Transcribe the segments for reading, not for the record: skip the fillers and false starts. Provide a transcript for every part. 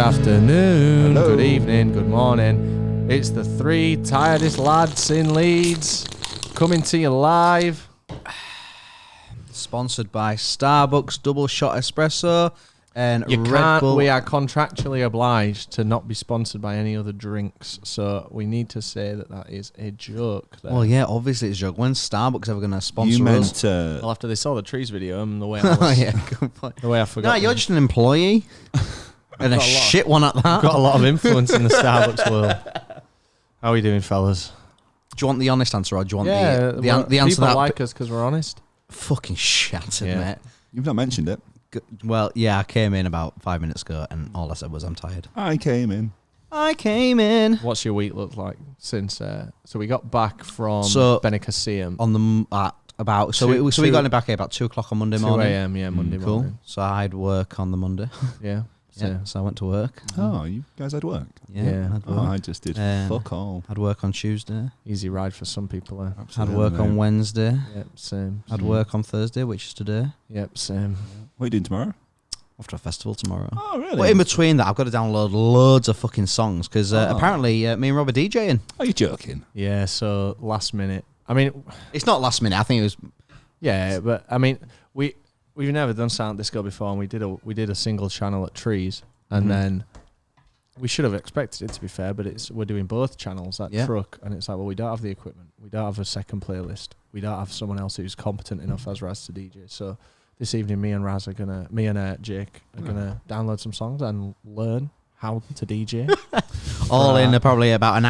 afternoon, Hello. good evening, good morning. It's the three tiredest lads in Leeds coming to you live. Sponsored by Starbucks Double Shot Espresso and You Red can't, Bull. we are contractually obliged to not be sponsored by any other drinks, so we need to say that that is a joke there. Well, yeah, obviously it's a joke. When's Starbucks ever going to sponsor You us? meant Well, after they saw the trees video and the way I Oh, was, yeah, good point. the way I forgot. No, you're just an employee. And a got a lot. shit one at that. got a lot of influence in the Starbucks world. How are we doing, fellas? Do you want the honest answer or do you want the answer people that like us because we're honest. fucking shattered, Yeah. mate? you've not mentioned it. Well, yeah, I came in about 5 minutes ago and all I said was I'm tired. I came in. I came in What's your week look like since? So we got back from So- BENICASSIM on the at about so Two- we two- got in back here about 2 o'clock on Monday 2 morning. a.m. Yeah, Monday Cool. morning. So I had work on the Monday. Yeah. So, Yeah, so I went to work. Oh, you guys had work. Yeah, Yeah. had Oh, work. I just did fuck all. Had work on Tuesday. easy ride for some people there. Had Absolutely, work on mate. Wednesday. Yep, same. Had work on Thursday, which is today. Yep, same. What are you doing tomorrow? Off to a festival tomorrow. Oh, really? But in between that, I've got to download loads of fucking songs because apparently me and Rob are DJing. Are you joking? Yeah, so last minute. I mean, It's not last minute. I think it was. yeah, but I mean, we've never done Sound Disco before, and we did a single channel at Trees, and then we should have expected it, to be fair, but we're doing both channels at Yeah. Truck, and it's like, well, we don't have the equipment, we don't have a second playlist, we don't have someone else who's competent enough as Raz to DJ. So this evening, me and Jake are gonna download some songs and learn how to DJ. All in probably about an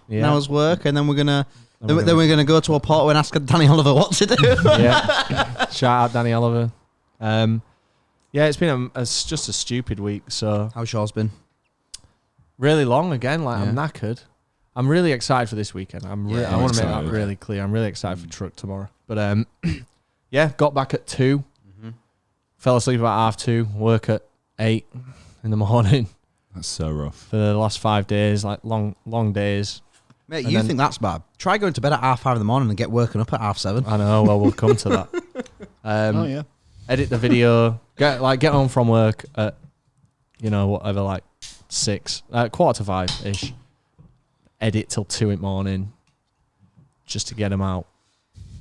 Yeah. hour's work, and then we're gonna Then we're then we're gonna go to a portal and ask Danny Oliver what to do. Yeah, shout out Danny Oliver. Yeah, it's been it's just a stupid week. So How's yours been? really long again. Like I'm Yeah. knackered. I'm really excited for this weekend. I Yeah, want to make excited. that really clear. I'm really excited for Truck tomorrow. But yeah, got back at 2. Fell asleep about 2:30. Work at 8 in the morning That's so rough. for the last 5 days. Like long days. Mate, And you then- think that's bad? Try going to bed at 5:30 in the morning and get woken up at 7:30. I know. Well, we'll come to that. Oh, yeah. Edit the video. Get home from work at whatever, like 6, 4:45 ish. Edit till 2 in the morning, just to get them out.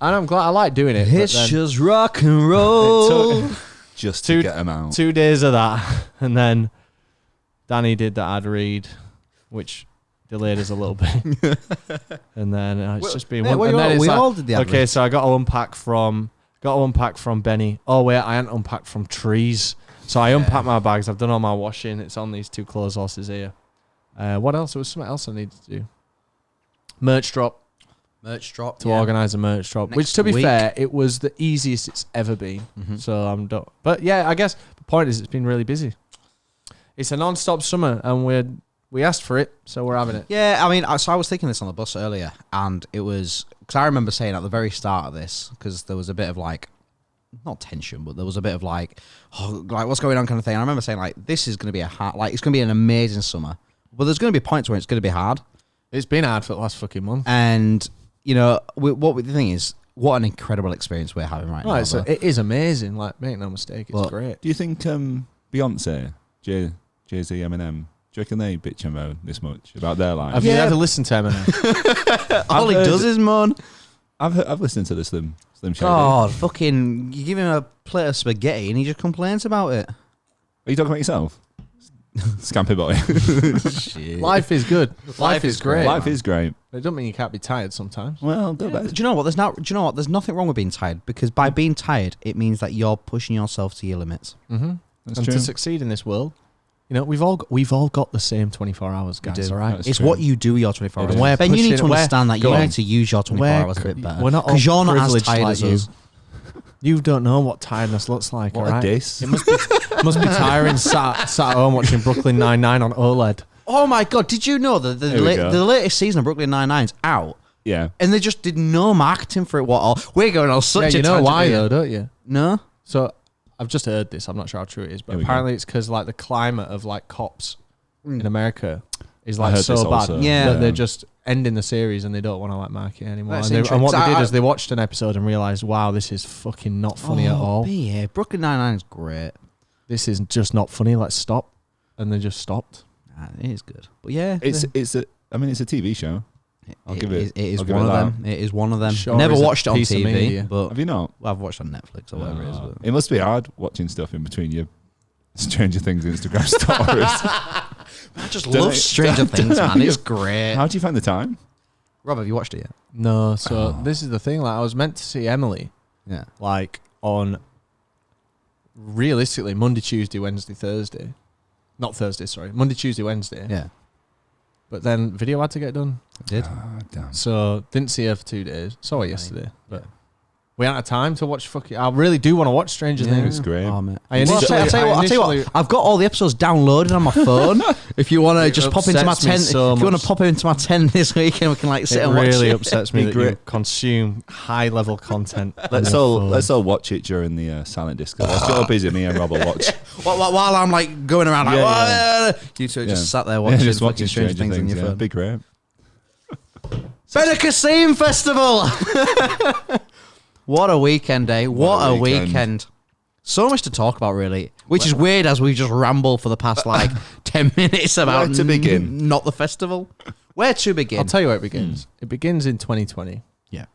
And I'm glad I like doing it. but It's then just rock and roll. Just Two- to get them out. 2 days of that, and then Danny did the ad read, which delayed us a little bit. And then it's just been Mate, one. And then it's we like, all did the ad okay, read. so I got to unpack from Benny. Oh wait, I hadn't unpacked from Trees. So I unpacked my bags. I've done all my washing. It's on these 2 clothes horses here. What else? There was something else I needed to do. Merch drop Merch drop to organise a merch drop, Next which to be week. fair, it was the easiest it's ever been. So I'm done. But yeah, I guess the point is it's been really busy. It's a non-stop summer, and we asked for it, so we're having it. Yeah, I mean, so I was thinking this on the bus earlier, and it was because I remember saying at the very start of this, because there was a bit of like, not tension, but there was a bit of like, oh, like what's going on kind of thing. I remember saying like, this is going to be it's going to be an amazing summer, but there's going to be points where it's going to be hard, It's been hard for the last fucking month. and the thing is, what an incredible experience we're having right now. Right, so though. it is amazing. Like, make no mistake, it's Well, great. Do you think Beyonce, Jay-Z, Eminem, do you reckon they bitch and moan this much about their life? Have you ever listened to Eminem? all he I've does heard- is moan. I've listened to the Slim Shady. God, fucking, you give him a plate of spaghetti and he just complains about it. Are you talking about yourself? Scampy boy. Shit. Life is good. Life is great. Life is great. But it doesn't mean you can't be tired sometimes. Well, go back. Do you know what? There's nothing wrong with being tired, because by being tired, it means that you're pushing yourself to your limits. Mm-hmm. That's And true. to succeed in this world, we've all got the same 24 hours, guys. do. All right. That's It's true. what you do your 24 It hours. is. We're Ben, you need to pushing- understand that you go on. need to use your 24 hours a bit better. We're not all because you're not as privileged tired like as you. us. You don't know what tiredness looks like, What all a right? diss. It must be tiring sat at home watching Brooklyn Nine-Nine on OLED. Oh my God, did you know that There we go. the latest season of Brooklyn Nine-Nine's out? Yeah. And they just did no marketing for it. We're going on such Yeah, a you know tangent why here. though, don't you? No? So I've just heard this. I'm not sure how true it is, but Here we go. apparently it's because like the climate of like cops in America is I like heard so this bad also. Yeah. that they're just ending the series and they don't want to like market it anymore. That's And, and what interesting. they did I- is they watched an episode and realized, wow, this is fucking not funny at all. Yeah, Brooklyn Nine-Nine is great. This is just not funny. Let's stop. and they just stopped. It is good, but yeah, it's a TV show. I'll give it. It is I'll give one it of that. them. It is one of them. Sure Never is a watched it on piece of TV, media. but Have you not? I've watched on Netflix or whatever it is. But. It must be hard watching stuff in between your Stranger Things Instagram stories. I just love Stranger Things, man. It's great. How do you find the time? Rob, have you watched it yet? No, so this is the thing. Like, I was meant to see Emily, Yeah. like on realistically Monday, Tuesday, Wednesday, Thursday. Not Thursday, sorry. Monday, Tuesday, Wednesday. Yeah. But then video had to get done. It did. Damn. So didn't see her for 2 days. Saw her yesterday. But we hadn't had time to watch fucking... I really do want to watch Stranger Things. It's great. Oh, mate. I Well, initially- I'll tell you what. I've got all the episodes downloaded on my phone. If you want to It just pop into my upsets me 10, so if you want much. to pop into my 10 this weekend, we can like sit It and watch really it. upsets me that you Great. consume high-level content. on Let's your all phone. let's all watch it during the silent disco. Whilst you're busy, me and Rob will watch. While I'm like going around like, Yeah, you two are Yeah. just sat there watching, just fucking Stranger Things on your phone. Big great. BENICASSIM FESTIVAL. What a weekend, eh? What a weekend. So much to talk about, really. Which is weird as we just ramble for the past like 10 minutes about Where to begin? not the festival. Where to begin? I'll tell you where it begins. It begins in 2020. Yeah.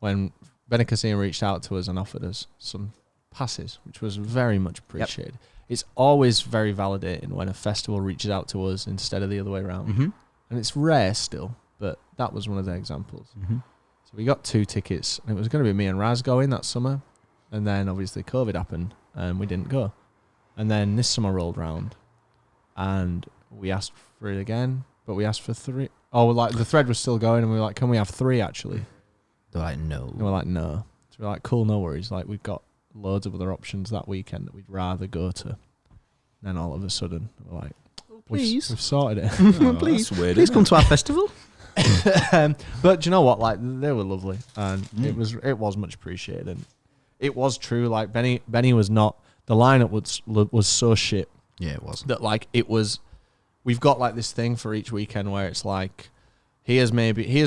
When BENICASSIM reached out to us and offered us some passes, which was very much appreciated. It's always very validating when a festival reaches out to us instead of the other way around. Mm-hmm. And it's rare still, but that was one of the examples. Mm-hmm. So we got 2 tickets, and it was going to be me and Raz going that summer. And then obviously COVID happened, and we didn't go. And then this summer rolled round, and we asked for it again, but we asked for 3. Oh, like the thread was still going, and we were like, can we have 3 actually? They're like, no. And we're like, no. So we're like, cool, no worries. Like, we've got loads of other options that weekend that we'd rather go to. And then all of a sudden, we're like, please. we've sorted it. Please. That's weird, Please isn't come it? to our festival. But do you know what? Like, they were lovely, and it was much appreciated. And it was true. Like, Benny was not. The lineup was so shit. Yeah, it was. That like it was. We've got like this thing for each weekend where it's like, here's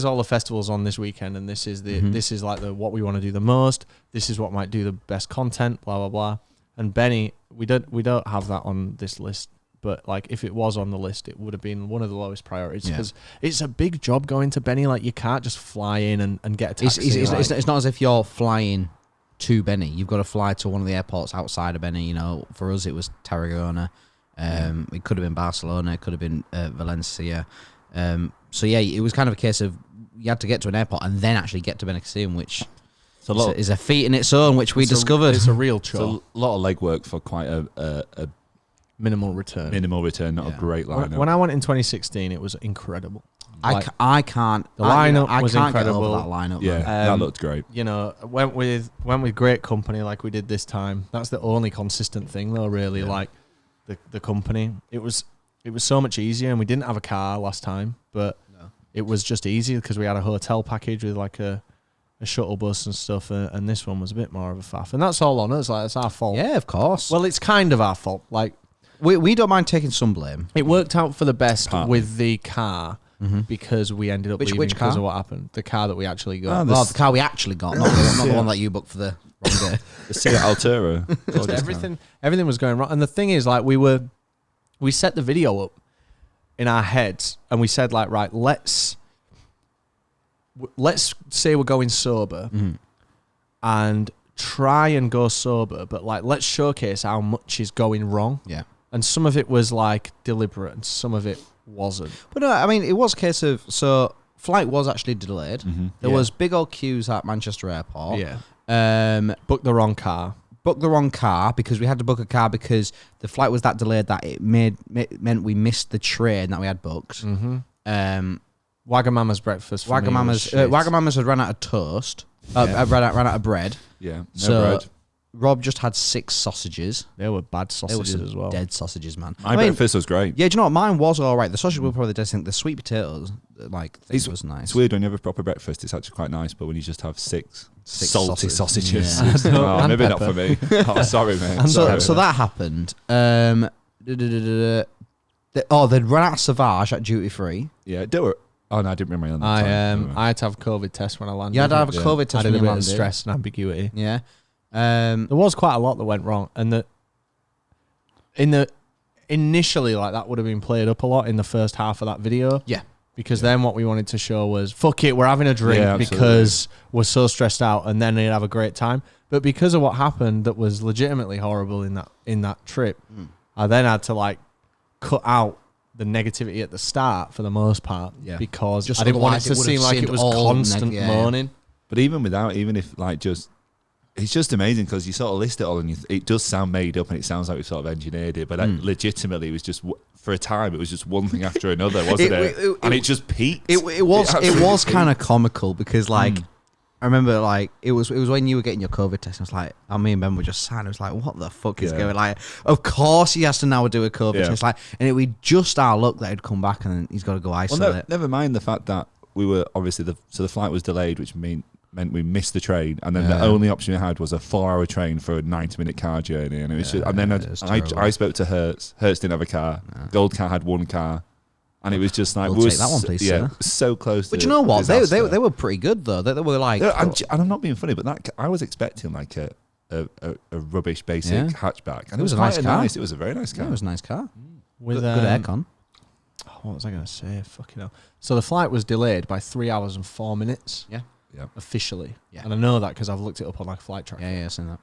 all the festivals on this weekend, and this is like the what we want to do the most. This is what might do the best content. Blah blah blah. And Benny, we don't have that on this list. But like, if it was on the list, it would have been one of the lowest priorities because it's a big job going to Benny. Like, you can't just fly in and get a taxi. It's not as if you're flying to Benny. You've got to fly to one of the airports outside of Benny. You know, for us, it was Tarragona. It could have been Barcelona. It could have been Valencia. So yeah, it was kind of a case of you had to get to an airport and then actually get to BENICASSIM, which is a feat in its own, which we discovered. It's a real It's chore. a lot of legwork for quite a Minimal return. minimal return, not a great lineup. When I went in 2016, it was incredible. I can't. The lineup was can't get incredible. over that lineup. yeah, man. that looked great. You know, went with great company like we did this time. That's the only consistent thing though, really. Like the company. It was so much easier, and we didn't have a car last time, but it was just easier because we had a hotel package with like a shuttle bus and stuff, and this one was a bit more of a faff, and that's all on us. Like, it's our fault. Yeah, of course. Well, it's kind of our fault. Like, we don't mind taking some blame. it worked out for the best Partly. with the car because we ended up leaving Which because car? of what happened. The car that we actually got. Well, the car we actually got, not the one that you booked for the wrong day. The Seat Altera. Just everything was going wrong. And the thing is, like, we set the video up in our heads, and we said, like, right, let's say we're going sober and try and go sober, but like, let's showcase how much is going wrong. Yeah. And some of it was like deliberate, and some of it wasn't. But no, I mean, it was a case of, so flight was actually delayed. There Yeah. was big old queues at Manchester Airport. Yeah. Booked the wrong car. Booked the wrong car because we had to book a car because the flight was that delayed that it meant we missed the train that we had booked. Wagamama's breakfast. For me was shit. Wagamama's had run out of toast. Ran out of bread. Yeah, no So bread. Rob just had 6 sausages. They were bad They were sausages some as well. dead sausages, man. My breakfast was great. Yeah, do you know what? Mine was all right. The sausage were probably the best thing. The sweet potatoes, like, things was nice. It's weird when you have a proper breakfast. It's actually quite nice, but when you just have 6 salty sausages, Yeah. it's- oh, And maybe not pepper. for me. Oh, sorry, mate. So that happened. They'd run out of Sauvage at duty free. Yeah, do it. Oh no, I didn't remember. I had to have a COVID test when I landed. You had to have a Yeah. COVID I test had when a you bit landed. of stress and ambiguity. Yeah. There was quite a lot that went wrong, and initially, like, that would have been played up a lot in the first half of that video. Yeah. Because then what we wanted to show was, fuck it, we're having a drink because we're so stressed out, and then they'd have a great time. But because of what happened that was legitimately horrible in that trip, I then had to, like, cut out the negativity at the start for the most part, because Just I didn't want it otherwise to it seem like it was constant moaning. But even without, even if like just, it's just amazing because you sort of list it all and it does sound made up and it sounds like we've sort of engineered it, but legitimately it was just, for a time, it was just one thing after another, wasn't it? And it just peaked. It was kind of comical because like, I remember like it was when you were getting your COVID test. And I was like, me and Ben were just sat. I was like, what the fuck is going? Like, of course he has to now do a COVID test. Like, and it was just our luck that he'd come back and then he's got to go isolate. Well, never mind the fact that we were obviously the flight was delayed, which meant we missed the train, and then the only option we had was a 4-hour train for a 90-minute car journey, and it was just, and then I spoke to Hertz. Hertz didn't have a car. Gold Car had one car. And it was just like, we'll take that one, please, sir. So close. But you know what? They were pretty good though. They were like, and I'm not being funny, but I was expecting like a rubbish basic hatchback, and it was a nice car. It was a very nice car. Yeah, it was a nice car with good aircon. What was I going to say? Fucking hell. So the flight was delayed by 3 hours and 4 minutes. Yeah. Officially. Yeah. And I know that because I've looked it up on like flight tracker. Yeah, I've seen that.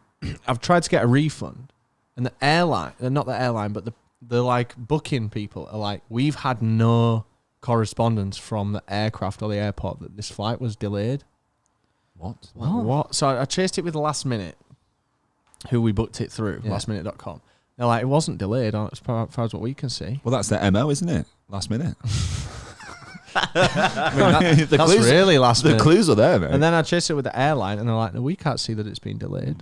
I've tried to get a refund, and the airline, not the airline, but the like booking people are like, we've had no correspondence from the aircraft or the airport that this flight was delayed. What? So I chased it with Last Minute, who we booked it through, lastminute.com. They're like, it wasn't delayed, as far as what we can see. Well, that's the MO, isn't it? Last Minute. I mean, that's really last minute. The clues are there, man. And then I chased it with the airline, and they're like, no, we can't see that it's been delayed.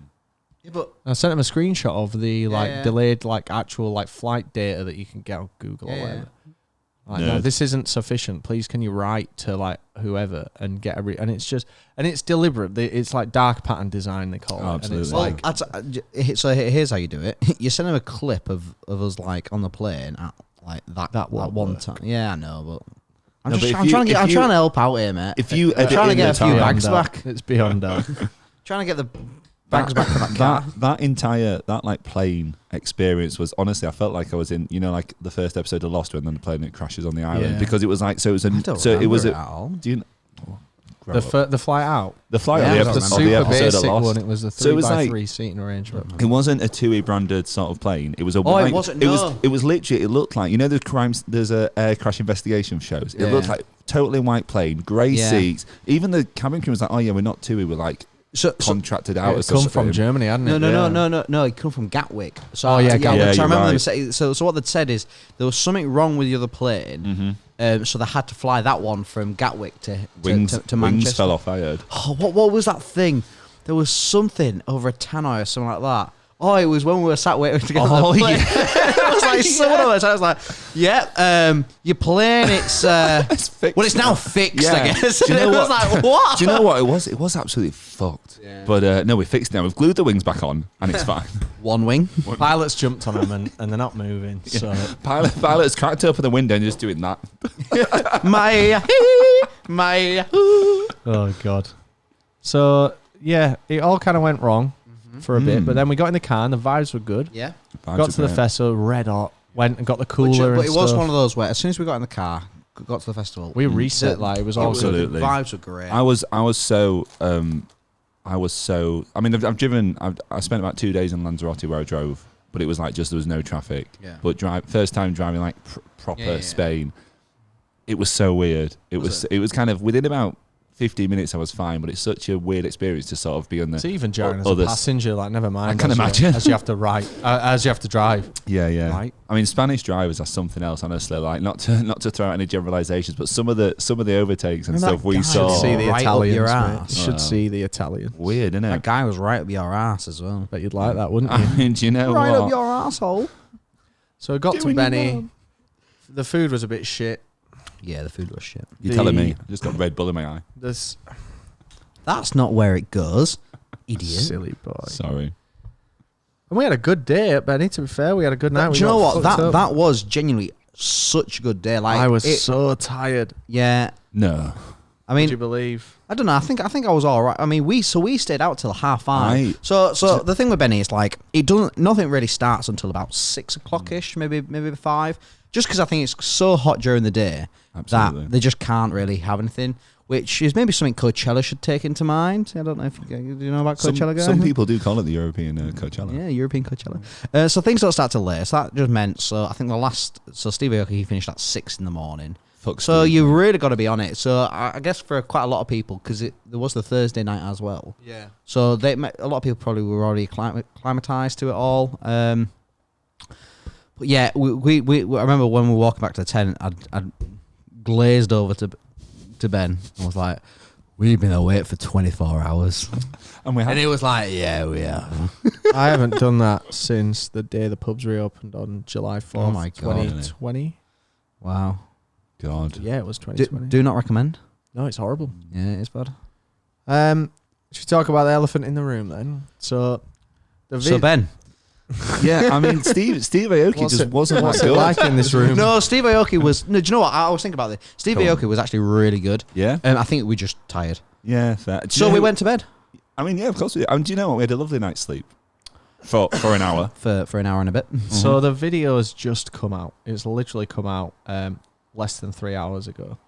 Yeah, but I sent them a screenshot of the delayed actual flight data that you can get on Google or whatever. Like, no, this isn't sufficient. Please, can you write to whoever and get and it's deliberate. It's like dark pattern design, they call it. Absolutely. And it's so here's how you do it. You send them a clip of us on the plane at that one time. Yeah, I know, but I'm trying to help out here, mate. If you I'm trying to get a few bags back. It's beyond that. Trying to get the bags back from that car. That entire plane experience was, honestly, I felt like I was in, like the first episode of Lost when the plane crashes on the island, because it was like, do you know? The flight out. The flight out. The the super basic Lost. one. It was a 3x3 seating arrangement. It wasn't a TUI branded sort of plane. It was a. It wasn't. It was literally. It looked like, the crimes. There's a air crash investigation shows. It looked like totally white plane, grey seats. Even the cabin crew was like, "Oh yeah, we're not TUI. We're like." Contracted out. It come from Germany, hadn't it? No. It come from Gatwick. So Gatwick. So I remember them saying. So what they'd said is there was something wrong with the other plane. So they had to fly that one from Gatwick to Manchester. Wings fell off, I heard. Oh, what was that thing? There was something over a tannoy or something like that. Oh, it was when we were sat waiting to get on the plane. It was like someone of us. I was like, your plane, it's fixed. Well, it's now fixed, I guess. Do you know it was like, what? Do you know what it was? It was absolutely fucked. Yeah. But no, we fixed it now. We've glued the wings back on, and it's fine. One wing. Pilots jumped on them, and they're not moving. So pilots cracked open the window and just doing that. my. Oh God. So yeah, it all kind of went wrong for a bit, but then we got in the car and the vibes were good. Yeah. Got to the festival, red hot. Went and got the cooler. But it was one of those where as soon as we got in the car, got to the festival, we reset. It was all absolutely. The vibes were great. I was so. I mean, I spent about 2 days in Lanzarote where I drove, but it was like there was no traffic. Yeah. But first time driving proper Spain, it was so weird. It was kind of within about 15 minutes I was fine, but it's such a weird experience to sort of be on the. It's even jarring as a passenger, never mind. I can imagine as you have to as you have to drive. Yeah. Right? I mean, Spanish drivers are something else, honestly. Like not to throw out any generalizations, but some of the overtakes and stuff we saw. You should see the right Italians. Up your ass. You should see the Italians. Weird, isn't it? That guy was right up your ass as well. Bet you'd like that, wouldn't you? I mean, do you know right what? up your asshole. So I got to Benny. The food was a bit shit. Yeah, the food was shit. You're telling me? I just got Red Bull in my eye. That's not where it goes, idiot. Silly boy. Sorry. And we had a good day at Benny, to be fair. We had a good night. Do you know what? That was genuinely such a good day. Like I was so tired. Yeah. No. I mean, would you believe? I don't know. I think I was all right. I mean, we stayed out till 5:30. Right. So the thing with Benny is like it doesn't. Nothing really starts until about 6 o'clock ish, maybe 5. Just because I think it's so hot during the day Absolutely. that they just can't really have anything. Which is maybe something Coachella should take into mind. I don't know if do you know about Coachella, guys? Some people do call it the European Coachella. Yeah, European Coachella. So things don't start till late. So that just meant. So I think Steve Aoki, he finished at 6 in the morning. Fuck So Steve, you man. really got to be on it. So I guess for quite a lot of people, because there was the Thursday night as well. Yeah. So a lot of people probably were already acclimatized to it all. But yeah, we I remember when we were walking back to the tent, I'd glazed over to Ben and was like, "We've been awake for 24 hours," And we and have. he was like, "Yeah, we have." I haven't done that since the day the pubs reopened on July 4th, Oh my God. 2020. Wow. God. Yeah, it was 2020. Do not recommend. No, it's horrible. Yeah, it is bad. Should we talk about the elephant in the room then? So, So Ben. Yeah, I mean, Steve Aoki just wasn't What's that it good. like in this room? No, Steve Aoki was. No, do you know what? I was thinking about this. Steve Go on. Aoki was actually really good. Yeah, I think we just tired. yeah. Fair. Do you So know we who- went to bed I mean, yeah, of course we did. And do you know what? We had a lovely night's sleep for an hour. for an hour and a bit. So the video has just come out. It's literally come out less than 3 hours ago.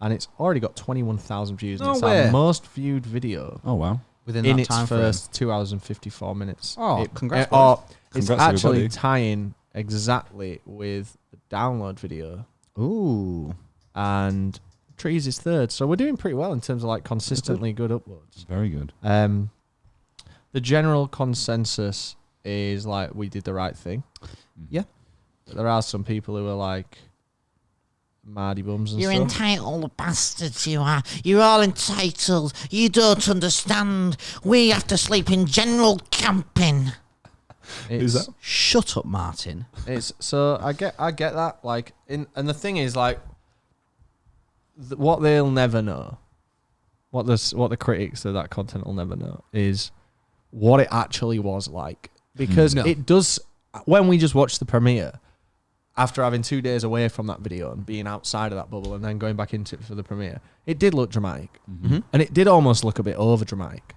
And it's already got 21,000 views. And No it's way. our most viewed video Oh wow! Within in that its time frame. first 2 hours and 54 minutes. Oh, It- congrats, it's Congrats, actually everybody. tying exactly with the download video. Ooh. And Trees is third. So we're doing pretty well in terms of like consistently good uploads. Very good. The general consensus is like we did the right thing. Yeah. But there are some people who are like Mardy bums and You're stuff. entitled bastards, you are. You're all entitled. You don't understand. We have to sleep in general camping. Who's that? Shut up, Martin. It's so I get that like and the thing is like what they'll never know, what the critics of that content will never know is what it actually was like, because No. it does. When we just watched the premiere after having 2 days away from that video and being outside of that bubble and then going back into it for the premiere, it did look dramatic, and it did almost look a bit over dramatic.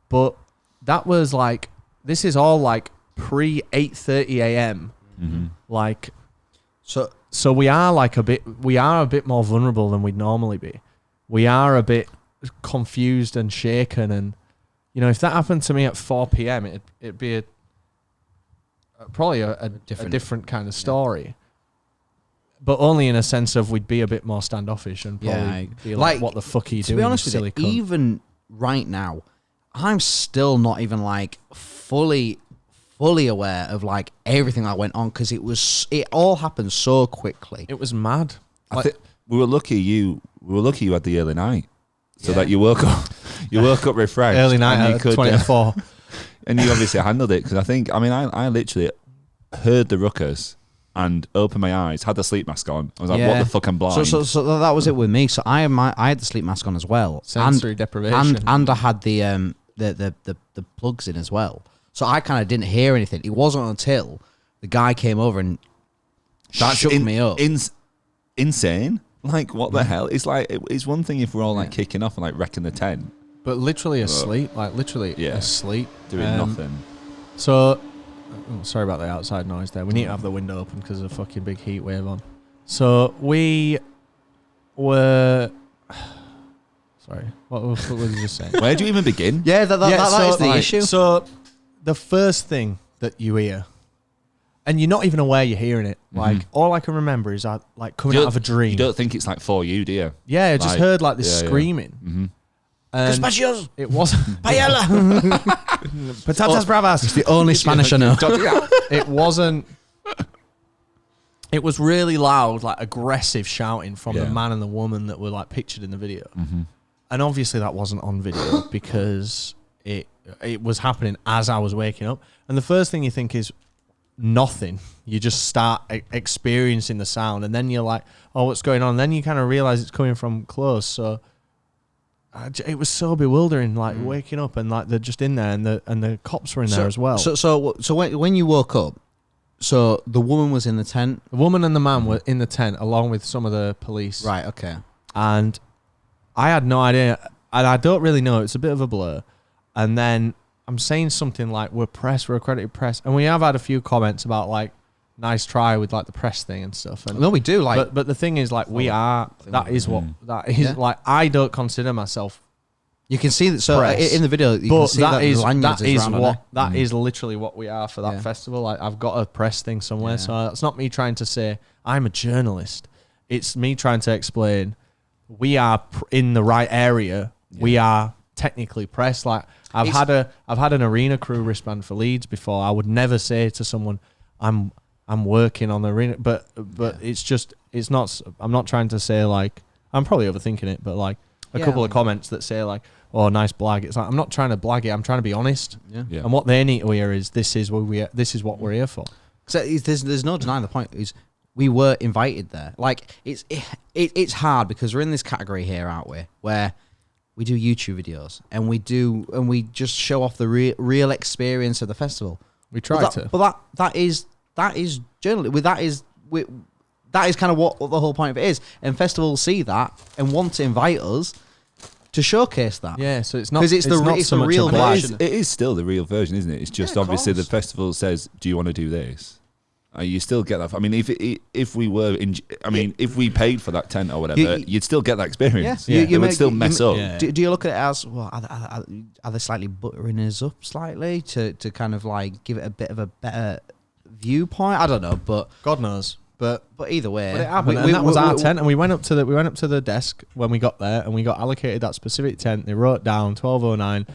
But that was like, this is all like pre 8:30 a.m. Like, so we are a bit more vulnerable than we'd normally be. We are a bit confused and shaken, and you know, if that happened to me at 4 p.m., it'd be probably a different kind of story. But only in a sense of we'd be a bit more standoffish and probably be like, what the fuck are you doing, To be honest you with silly you, cunt? even right now, I'm still not even like fully aware of like everything that went on, because it all happened so quickly. It was mad. I think we were lucky you had the early night, so that you woke up refreshed. Early night and you at could, 24. and you obviously handled it, because I literally heard the ruckus and opened my eyes, had the sleep mask on. I was like, what the fuck, I'm blind. So that was it with me. So I had the sleep mask on as well, Sensory deprivation. and I had the plugs in as well. So I kind of didn't hear anything. It wasn't until the guy came over and shook me up. Insane. Like, what the hell? It's like, it's one thing if we're all like kicking off and like wrecking the tent, But literally asleep, Yeah. asleep. doing nothing. So, sorry about the outside noise there. We need to have the window open because there's a fucking big heat wave on. So we were... Sorry, what was you just saying? Where do you even begin? Yeah, that is the like, issue. So the first thing that you hear, and you're not even aware you're hearing it. Like, all I can remember is like coming out of a dream. You don't think it's like for you, do you? Yeah, I just Like, heard like this yeah. screaming. Mm-hmm. And Gazpachios, it wasn't paella. patatas bravas. It's the only Spanish I know. It wasn't. It was really loud, like aggressive shouting from the Yeah. man and the woman that were like pictured in the video. Mm-hmm. And obviously that wasn't on video because it was happening as I was waking up. And the first thing you think is nothing. You just start experiencing the sound, and then you're like, "Oh, what's going on?" And then you kind of realize it's coming from close. So it was so bewildering, like waking up and like they're just in there, and the cops were in there as well. So when you woke up, so the woman was in the tent. The woman and the man were in the tent along with some of the police. Right. Okay. And I had no idea, and I don't really know. It's a bit of a blur. And then I'm saying something like, we're accredited press. And we have had a few comments about like, nice try with like the press thing and stuff. And no, we do like. But the thing is like, that is like, I don't consider myself. You can see that. So press, in the video, you can see that is literally what we are for that festival. Like, I've got a press thing somewhere. So that's not me trying to say I'm a journalist. It's me trying to explain we are in the right area. Yeah. We are technically press. Like I've had an arena crew wristband for Leeds before. I would never say to someone, I'm working on the arena, but it's not. I'm not trying to say like, I'm probably overthinking it, but like a couple of comments that say like, oh, nice blag. It's like, I'm not trying to blag it. I'm trying to be honest. Yeah. And what they need to hear is this is what we're here for. So there's no denying the point is we were invited there. Like it's hard because we're in this category here, aren't we? Where we do YouTube videos and we just show off the real experience of the festival. We try to, but that is journalism. That is kind of what the whole point of it is. And festivals see that and want to invite us to showcase that. Yeah, so it's not because it's the real version. It is still the real version, isn't it? It's just obviously the festival says, "Do you want to do this?" You still get that. I mean, if we were if we paid for that tent or whatever, you'd still get that experience. Yeah. It would still mess up. Yeah. Do you look at it as well? Are they slightly buttering us up slightly to kind of like give it a bit of a better viewpoint? I don't know, but God knows. But either way, it happened. And that was our tent, and we went up to the desk when we got there, and we got allocated that specific tent. They wrote down 1209.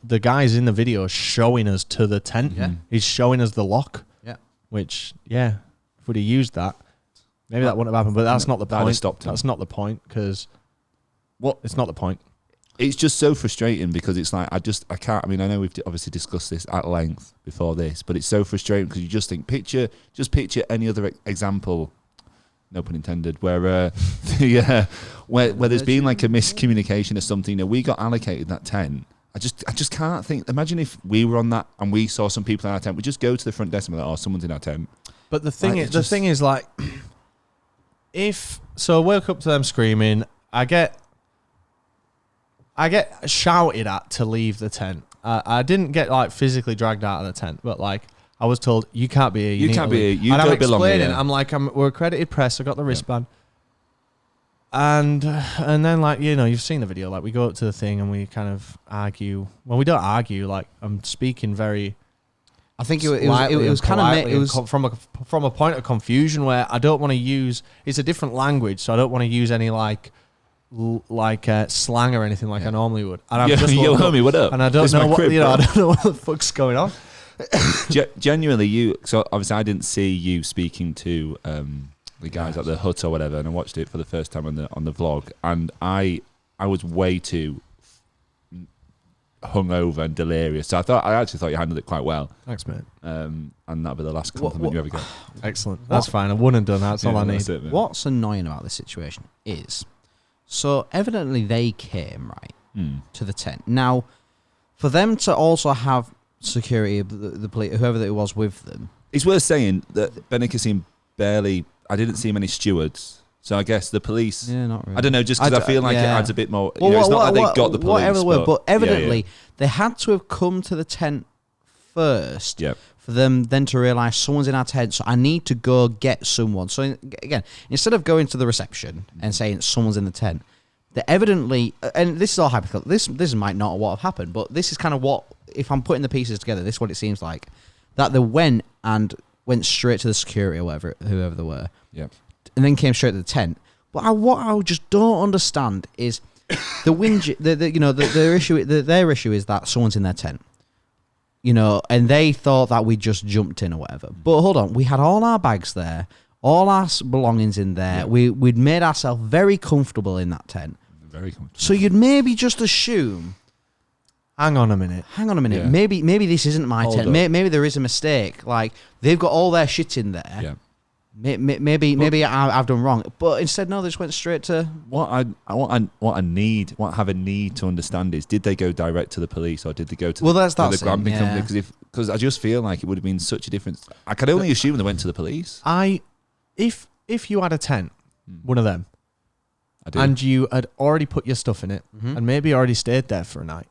The guy's in the video showing us to the tent. Yeah. He's showing us the lock. Yeah. Which if we'd have used that, maybe that wouldn't have happened. But that's not the point. That's not the point because it's not the point. It's just so frustrating because it's like I can't. I mean, I know we've obviously discussed this at length before this, but it's so frustrating because you just think picture any other example, no pun intended, where where there's been like a miscommunication or something. You know, we got allocated that tent. I just can't think. Imagine if we were on that and we saw some people in our tent. We just go to the front desk and be like, "Oh, someone's in our tent." But the thing is like, I woke up to them screaming. I get shouted at to leave the tent. I didn't get like physically dragged out of the tent, but like I was told, you can't be here. You can't be here. You and don't I'm belong explaining, here. I'm like, we're accredited press. I got the wristband. And then like, you know, you've seen the video. Like we go up to the thing and we kind of argue. Well, we don't argue. Like I'm speaking very. I think it was kind of from a point of confusion where I don't want to use. It's a different language, so I don't want to use any like slang or anything like I normally would. And I'm just yo, homie, what up? And I don't know what I don't know what the fuck's going on. Genuinely, so obviously I didn't see you speaking to the guys at the hut or whatever, and I watched it for the first time on the vlog, and I was way too hungover and delirious. So I actually thought you handled it quite well. Thanks, mate. And that'll be the last compliment you ever get. Excellent. That's fine. I wouldn't have done that. That's all I need. What's annoying about this situation is, so evidently they came to the tent. Now, for them to also have security, the police, whoever it was with them. It's worth saying that BENICASSIM I didn't see many stewards. So I guess the police. Yeah, not really. I don't know, just because I feel like it adds a bit more. Well, it's not like they got the police. Whatever but evidently they had to have come to the tent first for them then to realise someone's in our tent, so I need to go get someone. So again, instead of going to the reception and saying someone's in the tent, they evidently, and this is all hypothetical, this might not what have happened, but this is kind of what, if I'm putting the pieces together, this is what it seems like, that they went straight to the security or whoever they were, and then came straight to the tent. But what I just don't understand is their issue is that someone's in their tent, you know, and they thought that we just jumped in or whatever. But hold on, we had all our bags there, all our belongings in there. We'd made ourselves very comfortable in that tent. Very comfortable. So you'd maybe just assume. Hang on a minute. Yeah. Maybe this isn't my tent. Maybe there is a mistake. Like they've got all their shit in there. Yeah. Maybe I've done wrong, but instead no, they just went straight to what I have a need to understand is, did they go direct to the police or did they go to the glamping company? Because I just feel like it would have been such a difference. I could only assume they went to the police. If you had a tent, one of them, and you had already put your stuff in it, and maybe already stayed there for a night,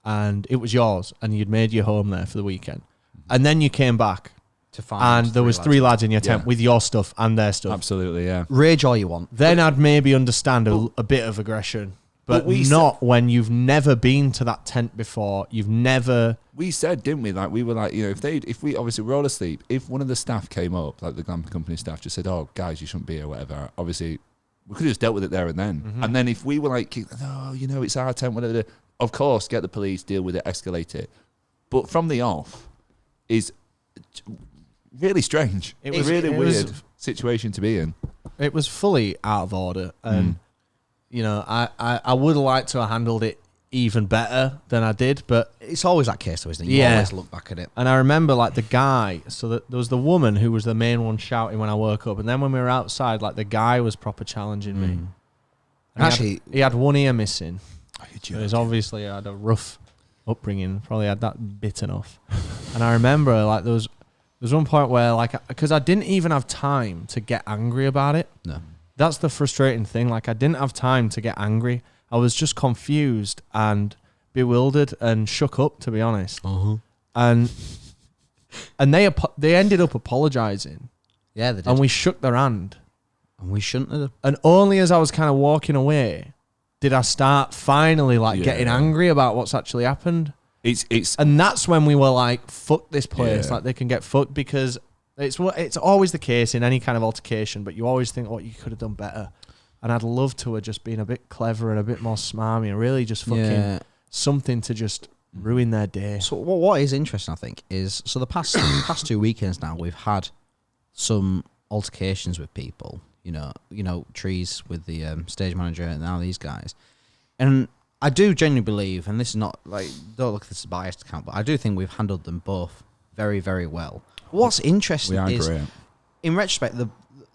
and it was yours, and you'd made your home there for the weekend, and then you came back to find and there was 3 lads in your tent with your stuff and their stuff. Absolutely, yeah. Rage all you want. Then I'd maybe understand a bit of aggression, but not when you've never been to that tent before. You've never. We said, didn't we? Like we were like, if we obviously were all asleep, if one of the staff came up, like the glamping company staff, just said, "Oh, guys, you shouldn't be here," whatever. Obviously, we could have just dealt with it there and then. And then if we were like, "No, it's our tent," whatever. Of course, get the police, deal with it, escalate it. But from the off is really strange. It was really weird situation to be in. It was fully out of order, and I would have liked to have handled it even better than I did, but it's always that case, though, isn't it? You always look back at it. And I remember like the guy. So there was the woman who was the main one shouting when I woke up, and then when we were outside, like the guy was proper challenging me. And actually, he had one ear missing. Because obviously I had a rough upbringing, probably had that bitten off. And I remember like there was one point where like, because I didn't even have time to get angry about it. No. That's the frustrating thing. Like I didn't have time to get angry. I was just confused and bewildered and shook up, to be honest. And they ended up apologizing. Yeah, they did. And we shook their hand. And we shouldn't have. And only as I was kind of walking away did I start finally getting angry about what's actually happened. And that's when we were like, fuck this place. Yeah. Like they can get fucked, because it's always the case in any kind of altercation, but you always think, you could have done better. And I'd love to have just been a bit clever and a bit more smarmy and really just fucking something to just ruin their day. So what is interesting, I think, is the past 2 weekends now, we've had some altercations with people. Trees with the stage manager and now these guys. And I do genuinely believe, and this is not like, don't look at this as a biased account, but I do think we've handled them both very, very well. What's interesting is, in retrospect,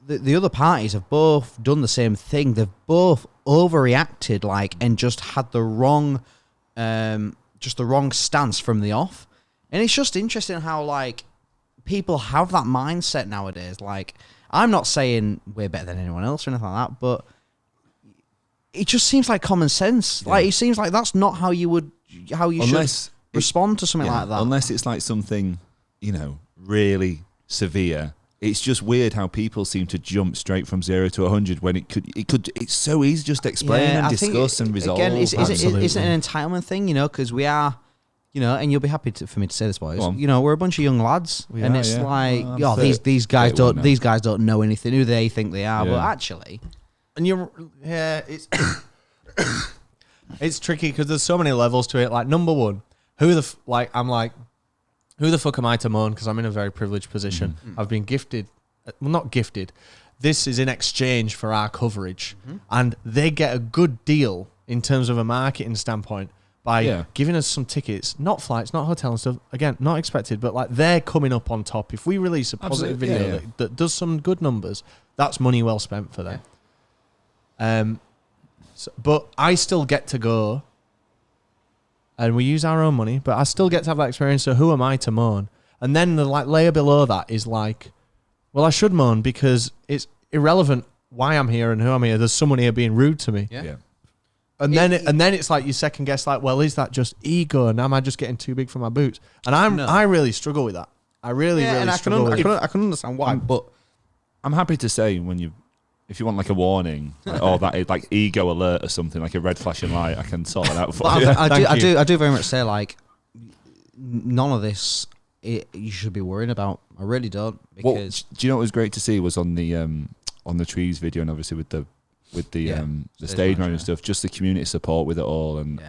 the other parties have both done the same thing. They've both overreacted, and just had the wrong stance from the off. And it's just interesting how, people have that mindset nowadays. I'm not saying we're better than anyone else or anything like that, but it just seems like common sense. Yeah. It seems like that's not how you should respond to something like that. Unless it's like something, really severe. It's just weird how people seem to jump straight from 0 to 100 when it's so easy just to explain and discuss and resolve. Again, it's an entitlement thing, because we are, and you'll be happy for me to say this, boys. We're a bunch of young lads, these guys don't know anything. Who they think they are, but actually, and it's tricky because there's so many levels to it. Like number one, who the fuck am I to moan? Because I'm in a very privileged position. I've been gifted, not gifted. This is in exchange for our coverage, and they get a good deal in terms of a marketing standpoint. By giving us some tickets, not flights, not hotel and stuff. Again, not expected, but they're coming up on top. If we release a positive video that does some good numbers, that's money well spent for them. But I still get to go, and we use our own money, but I still get to have that experience. So who am I to moan? And then the layer below that is well, I should moan because it's irrelevant why I'm here and who I'm here. There's someone here being rude to me. Yeah. And then it's like you second guess, well, is that just ego? And am I just getting too big for my boots? And I really struggle with that. I really struggle with it. I can understand why, but I'm happy to say if you want a warning, that ego alert or something, like a red flashing light, I can sort it out for you. I do very much say none of this you should be worrying about. I really don't. Because do you know what was great to see was on the trees video, and obviously with the stage manager and stuff, just the community support with it all, and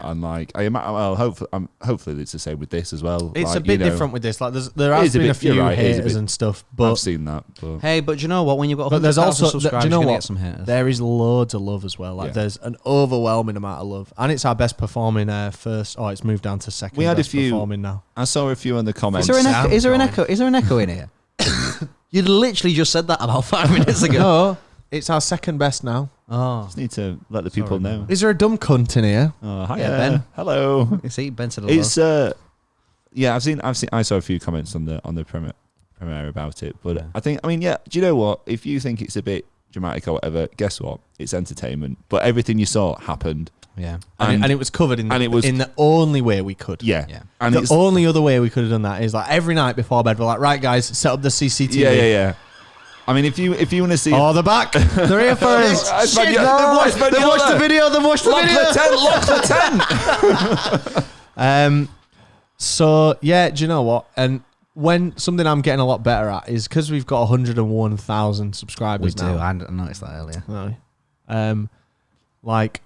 hopefully it's the same with this as well. It's a bit different with this. There has been a few haters and stuff, but I've seen that. But. Hey, but do you know what? When you've got 100,000 subscribers, you're gonna get some haters. There is loads of love as well. There's an overwhelming amount of love, and it's our best performing first. Oh, it's moved down to second. We had a few performing now. I saw a few in the comments. Is there an echo in here? You literally just said that about 5 minutes ago. No, it's our second best now. Oh, just need to let the people know. Is there a dumb cunt in here? Oh, hi, Ben. Hello. You see, Ben said hello. It's I saw a few comments on the premiere about it, but I think, do you know what? If you think it's a bit dramatic or whatever. Guess what? It's entertainment. But everything you saw happened. Yeah. And it was covered in the only way we could. Yeah. Yeah. And the only other way we could have done that is like every night before bed, we're like, right, guys, set up the CCTV. Yeah. I mean, if you want to see, they're back. They're here for us. Shit, they've watched the video. They've watched the video. Lock the tent. So yeah, do you know what? And when something I'm getting a lot better at is because we've got 101,000 subscribers now. I noticed that earlier. Like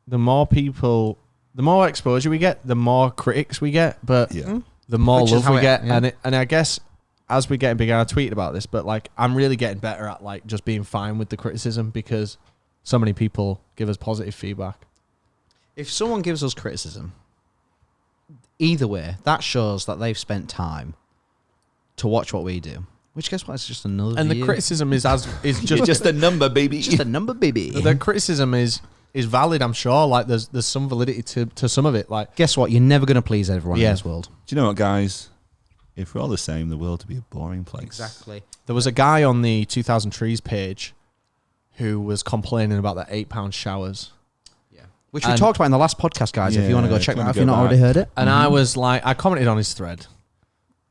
the more people, the more exposure we get, the more critics we get, but the more love we get. Yeah. And I guess as we're getting bigger, I tweeted about this, but like I'm really getting better at like just being fine with the criticism because so many people give us positive feedback. If someone gives us criticism, either way, that shows that they've spent time to watch what we do. Which, guess what? It's just another. And view. the criticism is just a number, baby. Just a number, baby. The criticism is valid. I'm sure. Like there's some validity to some of it. Like, guess what? You're never going to please everyone in this world. Do you know what, guys? If we're all the same, the world would be a boring place. Exactly. There was a guy on the 2000 Trees page who was complaining about the £8 showers. Which we talked about in the last podcast, guys. If you want to go check that out, if you've not already heard it. And I was like, I commented on his thread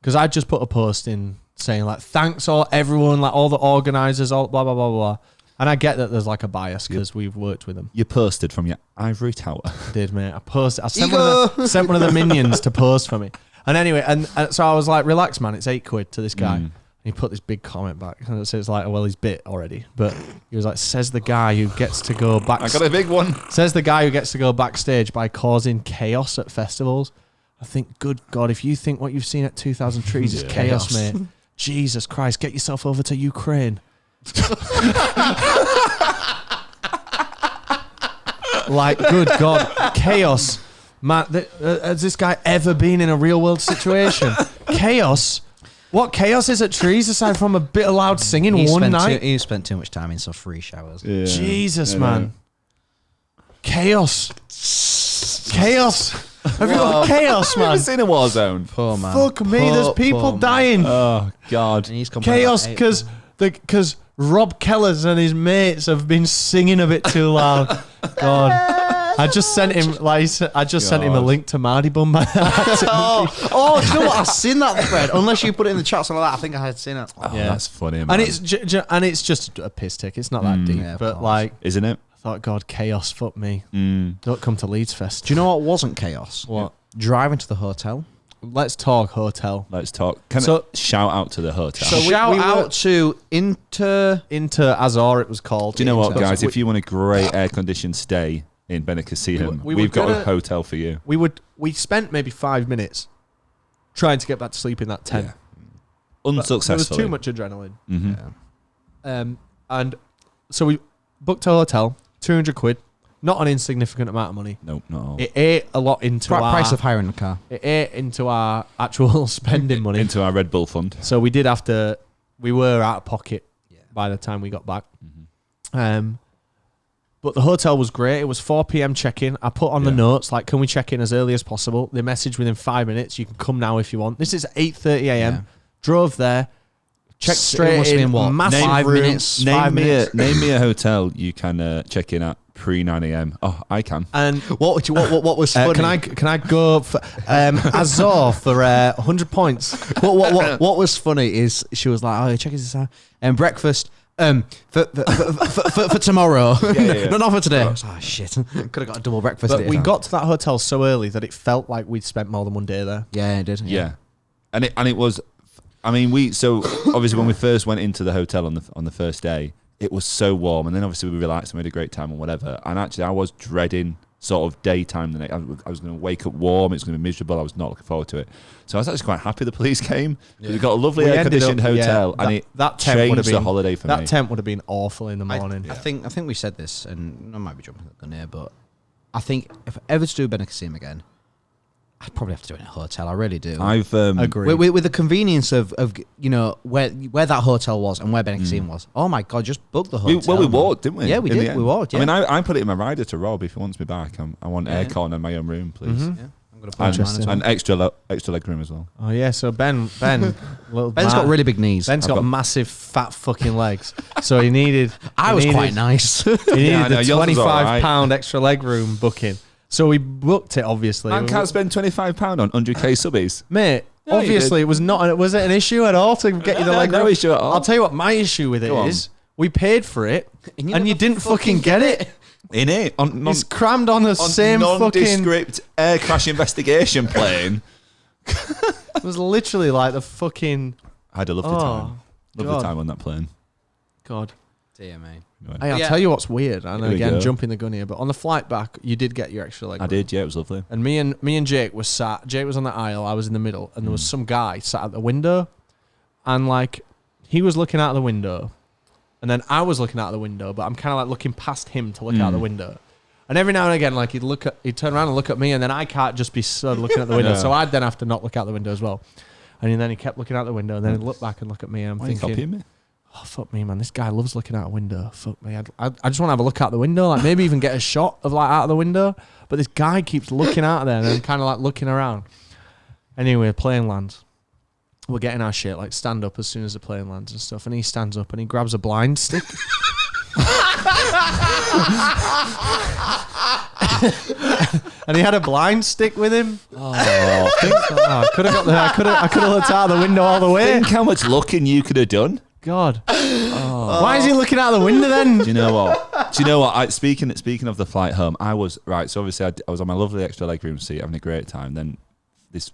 because I just put a post in saying like, thanks everyone, like all the organisers, all blah, blah, blah, blah. And I get that there's like a bias because we've worked with them. You posted from your ivory tower. I did, mate. I sent one of the minions to post for me. And anyway, and so I was like, relax, man. It's £8 to this guy. And he put this big comment back. And it's like, well, he's bit already. But he was like, says the guy who gets to go back. I got a big one. Says the guy who gets to go backstage by causing chaos at festivals. I think, good God, if you think what you've seen at 2000 Trees is chaos, mate. Jesus Christ, get yourself over to Ukraine. Like, good God, chaos. Man, has this guy ever been in a real world situation? Chaos? What chaos is at Trees aside from a bit of loud singing one night? He spent too much time in some free showers. Yeah. Jesus, man. Chaos. Chaos. Have you got chaos, man? Have you seen a war zone? Poor man. Fuck me, there's people dying. Oh, God. And he's Chaos because Rob Kellers and his mates have been singing a bit too loud. God. I just sent him sent him a link to Mardy Bum by do you know what? I've seen that thread. Unless you put it in the chat, something like that. I think I had seen it. Oh, yeah, that's funny, man. And it's just a piss take. It's not that deep, but like, isn't it? I thought, God, chaos. Fuck me. Don't come to Leeds Fest. Do you know what wasn't chaos? What? Driving to the hotel. Let's talk hotel. Let's talk. Shout out to the hotel. So shout out to Inter Azor. It was called. Do you know what, guys? If you want a great air conditioned stay in BENICASSIM, we've got a hotel for you. We spent maybe 5 minutes trying to get back to sleep in that tent. Yeah. Unsuccessfully. There was too much adrenaline. Mm-hmm. And so we booked a hotel, £200, not an insignificant amount of money. Nope, not all. It ate a lot into our price of hiring a car. It ate into our actual spending money. Into our Red Bull fund. So we were out of pocket by the time we got back. Mm-hmm. But the hotel was great. It was 4 p.m. check-in. I put on the notes, like, can we check in as early as possible? They messaged within 5 minutes. You can come now if you want. This is 8:30 a.m. Yeah. Drove there. Checked straight in. What? Massive 5 minutes. Name me a hotel you can check in at pre 9 a.m. Oh, I can. And what was funny? Can I go for Azor for 100 points? What was funny is she was like, oh, check this out. And breakfast. For tomorrow. Not for today. Oh, shit. Could have got a double breakfast. But we got to that hotel so early that it felt like we'd spent more than one day there. Yeah, it did. Yeah. And it was, I mean, so obviously when we first went into the hotel on the first day, it was so warm. And then obviously we relaxed and we had a great time and whatever. And actually I was dreading sort of daytime the next. I was going to wake up warm. It's going to be miserable. I was not looking forward to it. So I was actually quite happy the police came. Yeah. We got a lovely air-conditioned hotel, and that tent would have been the holiday for me. That tent would have been awful in the morning. I think we said this, and I might be jumping the gun here, but I think if I ever to do BENICASSIM again, I'd probably have to do it in a hotel. I really do. I've agreed with the convenience of you know where that hotel was and where BENICASSIM was. Oh my God, just book the hotel. We walked, didn't we? Yeah, we walked. Yeah. I mean, I put it in my rider to Rob if he wants me back. I want aircon in my own room, please. Mm-hmm. Yeah. And extra leg room as well. Oh yeah, so Ben, little Ben's got really big knees. Ben's got massive fat fucking legs. So he needed. I was quite nice. He needed the yours was £25 extra leg room booking. So we booked it. Obviously, Man can't spend £25 on 100k subbies, mate. Yeah, obviously, it was not. Was it an issue at all to get you the leg room? No issue at all. I'll tell you what my issue with it is. We paid for it, and you didn't fucking get it. In it, It's crammed on the same fucking. Nondescript air crash investigation plane. It was literally like the fucking. I had a lovely time. Lovely time on that plane. God. Dear me. Hey, I'll tell you what's weird, and Here we again go. jumping the gun here, but on the flight back, you did get your extra leg. I did, yeah, it was lovely. And me and Jake was sat. Jake was on the aisle. I was in the middle, and there was some guy sat at the window, and like he was looking out the window, and then I was looking out the window, but I'm kind of like looking past him to look out the window. And every now and again, like he'd turn around and look at me, and then I can't just be stood looking at the window, so I'd then have to not look out the window as well. And then he kept looking out the window, and then he'd look back and look at me, and I'm Why are you thinking, copying me? oh, fuck me, man. This guy loves looking out a window. Fuck me. I just want to have a look out the window. Like, maybe even get a shot of, like, out of the window. But this guy keeps looking out there and then kind of, like, looking around. Anyway, plane lands. We're getting our shit. Like, stand up as soon as the plane lands and stuff. And he stands up and he grabs a blind stick. And he had a blind stick with him. I could have looked out the window all the way. Think how much looking you could have done. God. Why is he looking out the window then? Do you know what? Speaking of the flight home, I was right. So obviously, I was on my lovely extra legroom seat, having a great time. Then this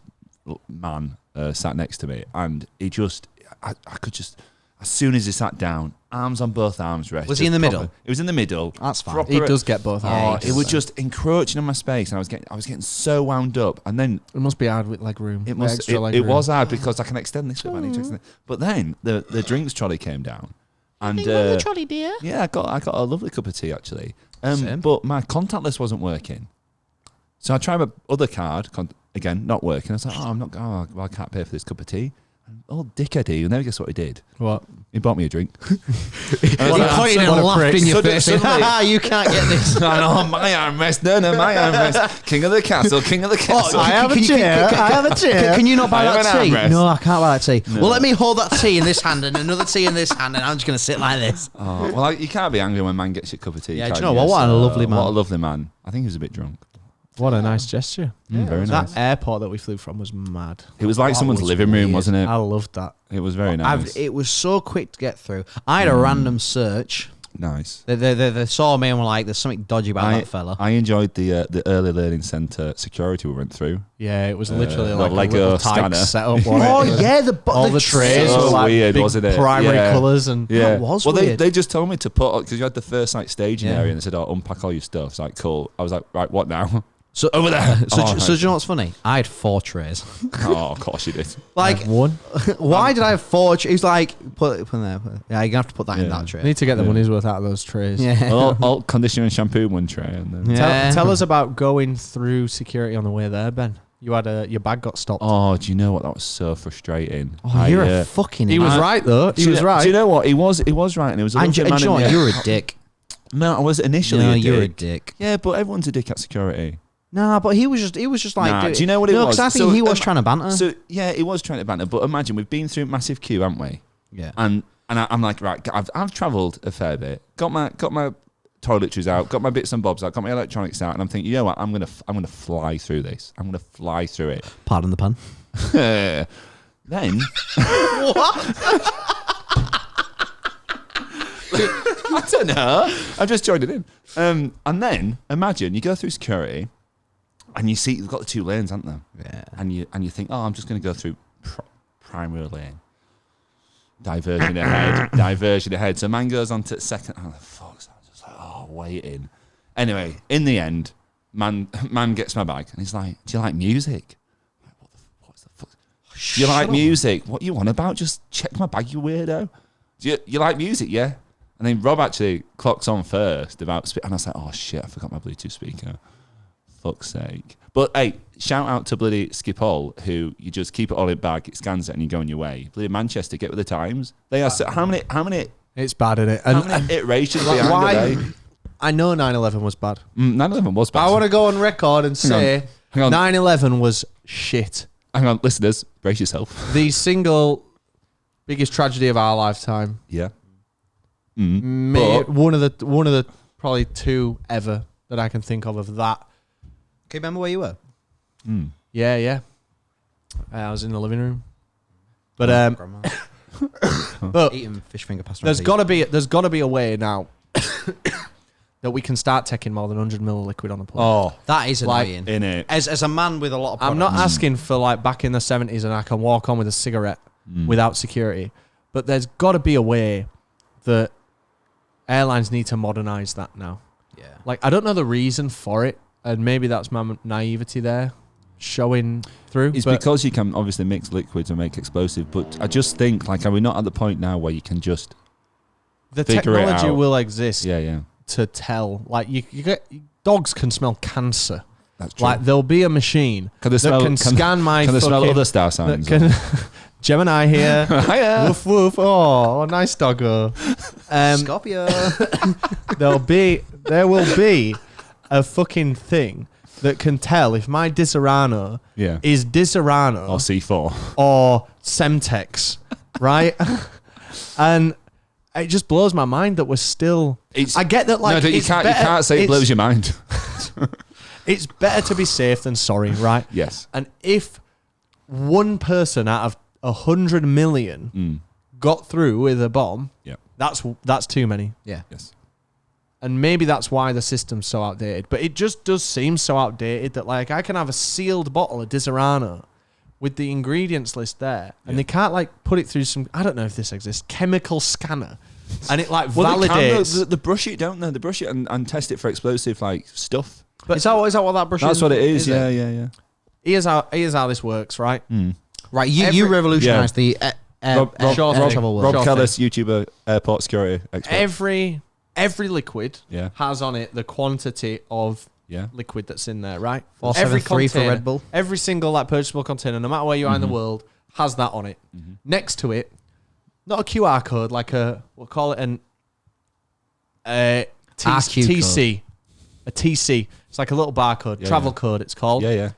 man sat next to me, and he just, I could just, as soon as he sat down, arms on both arms rested. Was he in the middle? He was in the middle. That's fine. He does get both arms. It was just encroaching on my space, and I was getting so wound up. And then it must be hard with leg room. it was hard because I can extend this way. But then the drinks trolley came down, and the trolley, dear. yeah, I got a lovely cup of tea actually. But my contactless wasn't working, so I tried my other card again, not working. I was like, I can't pay for this cup of tea. Oh, dickhead, you never guess what he did. What? He bought me a drink. He pointed and laughed in your face. You can't get this. I know, my armrest. No, my armrest. King of the castle. I have a chair. Can you not buy I have that an tea? armrest. No, I can't buy that tea. No. Well, let me hold that tea in this hand and another tea in this hand, and I'm just going to sit like this. Oh, well, you can't be angry when man gets your cup of tea. Yeah, can do you know what? What a lovely man. What a lovely man. I think he was a bit drunk. What a nice gesture. Very nice. That airport that we flew from was mad. It was like That someone's was living room, weird. wasn't it? I loved that. It was very nice. It was so quick to get through. I had a random search. Nice. They saw me and were like, "There's something dodgy about that fella." I enjoyed the early learning centre security we went through. Yeah, it was literally the like Lego a little type scanner. setup. Oh wasn't it? yeah, all the trays so were like weird, big wasn't it? primary Yeah. colours and That was well, weird. they just told me to put, because you had the first like staging Yeah. area, and they said, "Oh, unpack all your stuff." It's like, cool. I was like, right, what now? So Over there. So do you know what's funny? I had 4 trays. Oh, of course you did. Like, one. why did I have 4? He was like, put it in there. Yeah, you're gonna have to put that in Yeah. that tray. Need to get the Yeah. money's worth out of those trays. Yeah. all conditioner and shampoo in one tray, and then Yeah. Tell us about going through security on the way there, Ben. You had your bag got stopped. oh, do you know what? That was so frustrating. Oh, you're a fucking. He was right though. He was right. Do you know what? He was right, and it was a And lovely man you know in what? the- You're a dick. No, I was initially No, a you're a dick. dick. Yeah, but everyone's a dick at security. Nah, but he was just like. Nah, do you know what it no, was? because I think he was trying to banter. So yeah, he was trying to banter. But imagine we've been through a massive queue, haven't we? yeah. And I'm like, right, I've travelled a fair bit. Got my toiletries out, got my bits and bobs out, got my electronics out, and I'm thinking, you know what? I'm gonna fly through this. I'm gonna fly through it. Pardon the pun. Then I don't know. I've just joined it in. And then imagine you go through security, and you see you've got the 2 lanes, haven't they? Yeah. And you think, oh, I'm just going to go through primary lane. Diversion ahead. So man goes on to second. Oh, fuck! So I'm just like, oh, waiting. Anyway, in the end, man gets my bag, and he's like, "Do you like music?" I'm like, what's the fuck? Do you like music? What you on about? Just check my bag, you weirdo. Do you like music? Yeah. And then Rob actually clocks on first about, and I was like, oh shit, I forgot my Bluetooth speaker. Fuck's sake. But hey, shout out to bloody Schiphol, who you just keep it all in bag, it scans it, and you go on your way. Bloody Manchester, get with the times. They are so, how many It's bad, isn't it? how many iterations behind why? are they? I know 9/11 was bad. 9/11 was bad. I want to go on record and say Hang on. 9/11 was shit. Hang on, listeners, brace yourself. The single biggest tragedy of our lifetime. Yeah. One of the probably two ever that I can think of that. Can you remember where you were? Yeah. I was in the living room. But Grandma. but Eating fish finger pasta. there's got to be a way now that we can start taking more than 100 ml of liquid on a plane. Oh, that is like, annoying. in it. As a man with a lot of I'm not products. asking for like back in the 70s and I can walk on with a cigarette without security, but there's got to be a way that airlines need to modernize that now. Yeah. Like, I don't know the reason for it, and maybe that's my naivety there showing through. It's because you can obviously mix liquids and make explosive, but I just think, like, are we not at the point now where you can just the figure it technology out? will exist Yeah. to tell. Like, you get dogs can smell cancer. That's true. Like, there'll be a machine Can they that smell- can scan my Can they smell fucking- other star that signs? can Gemini here. Hiya. Woof woof. Oh, nice doggo. Scorpio. There will be a fucking thing that can tell if my Disaronno Yeah. is Disaronno Or C4. or Semtex, right? And it just blows my mind that we're still. It's- I get that, like, no, you it's can't better- say it it's- blows your mind. It's better to be safe than sorry, right? Yes. And if one person out of 100 million got through with a bomb, Yeah. that's too many. Yeah. Yes. And maybe that's why the system's so outdated. But it just does seem so outdated that, like, I can have a sealed bottle of Disaronno with the ingredients list there, and they can't, like, put it through some, I don't know if this exists, chemical scanner, and it, like, validates. They brush it, don't they? They brush it and test it for explosive, like, stuff. But Is that what that brush is? That's what it is. it? Yeah. here's how this works, right? Right, you revolutionised the Rob travel world. Sure Kellis, YouTuber, airport security expert. Every liquid Yeah. has on it the quantity of Yeah. liquid that's in there, right? 473 for Red Bull. Every single, like, purchasable container, no matter where you are in the world, has that on it. Next to it, not a QR code, like we'll call it TC. A TC. It's like a little barcode, travel code it's called. Yeah.